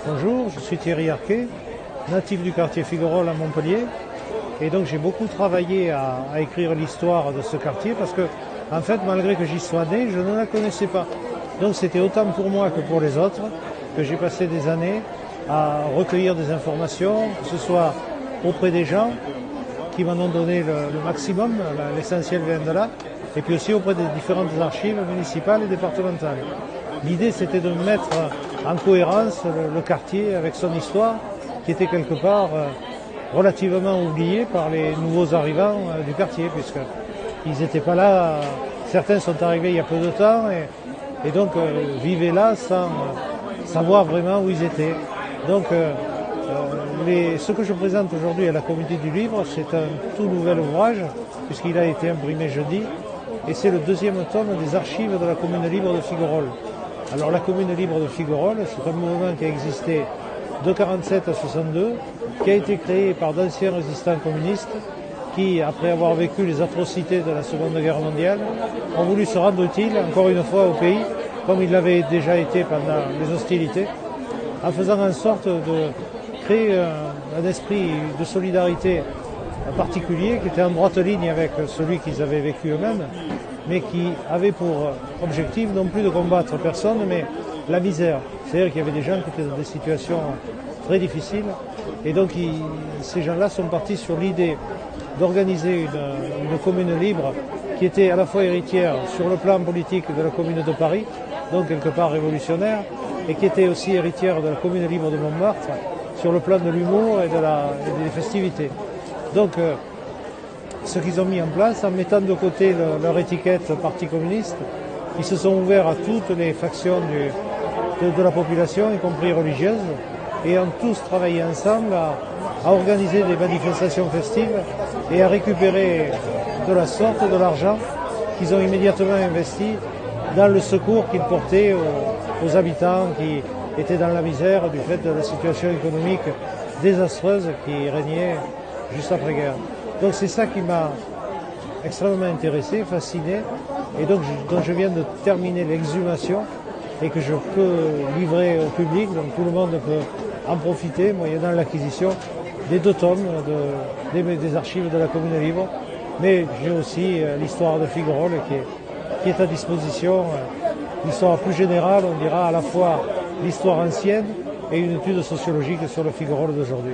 Bonjour, je suis Thierry Arquet, natif du quartier Figuerolles à Montpellier. Et donc j'ai beaucoup travaillé à écrire l'histoire de ce quartier parce que, en fait, malgré que j'y sois né, je ne la connaissais pas. Donc c'était autant pour moi que pour les autres que j'ai passé des années à recueillir des informations, que ce soit auprès des gens qui m'en ont donné le maximum, l'essentiel vient de là, et puis aussi auprès des différentes archives municipales et départementales. L'idée, c'était de mettre en cohérence le quartier avec son histoire, qui était quelque part relativement oubliée par les nouveaux arrivants du quartier, puisqu'ils n'étaient pas là. Certains sont arrivés il y a peu de temps et donc vivaient là sans savoir vraiment où ils étaient. Donc ce que je présente aujourd'hui à la Communauté du Livre, c'est un tout nouvel ouvrage, puisqu'il a été imprimé jeudi, et c'est le deuxième tome des archives de la Commune libre de Figuerolles. Alors la Commune libre de Figuerolles, c'est un mouvement qui a existé de 1947 à 1962, qui a été créé par d'anciens résistants communistes qui, après avoir vécu les atrocités de la Seconde Guerre mondiale, ont voulu se rendre utiles, encore une fois, au pays, comme il l'avait déjà été pendant les hostilités, en faisant en sorte de créer un esprit de solidarité particulier qui était en droite ligne avec celui qu'ils avaient vécu eux-mêmes, mais qui avait pour objectif non plus de combattre personne, mais la misère. C'est-à-dire qu'il y avait des gens qui étaient dans des situations très difficiles, et donc ces gens-là sont partis sur l'idée d'organiser une commune libre qui était à la fois héritière sur le plan politique de la commune de Paris, donc quelque part révolutionnaire, et qui était aussi héritière de la commune libre de Montmartre sur le plan de l'humour et des festivités. Donc ce qu'ils ont mis en place, en mettant de côté leur étiquette parti communiste, ils se sont ouverts à toutes les factions de la population, y compris religieuse, et ont tous travaillé ensemble à organiser des manifestations festives et à récupérer de la sorte de l'argent qu'ils ont immédiatement investi dans le secours qu'ils portaient aux habitants qui étaient dans la misère du fait de la situation économique désastreuse qui régnait juste après-guerre. Donc c'est ça qui m'a extrêmement intéressé, fasciné, et donc je viens de terminer l'exhumation et que je peux livrer au public, donc tout le monde peut en profiter, moyennant l'acquisition des 2 tomes des archives de la Commune libre, mais j'ai aussi l'histoire de Figuerolles qui est à disposition, l'histoire plus générale, on dira à la fois l'histoire ancienne et une étude sociologique sur le Figuerolles d'aujourd'hui.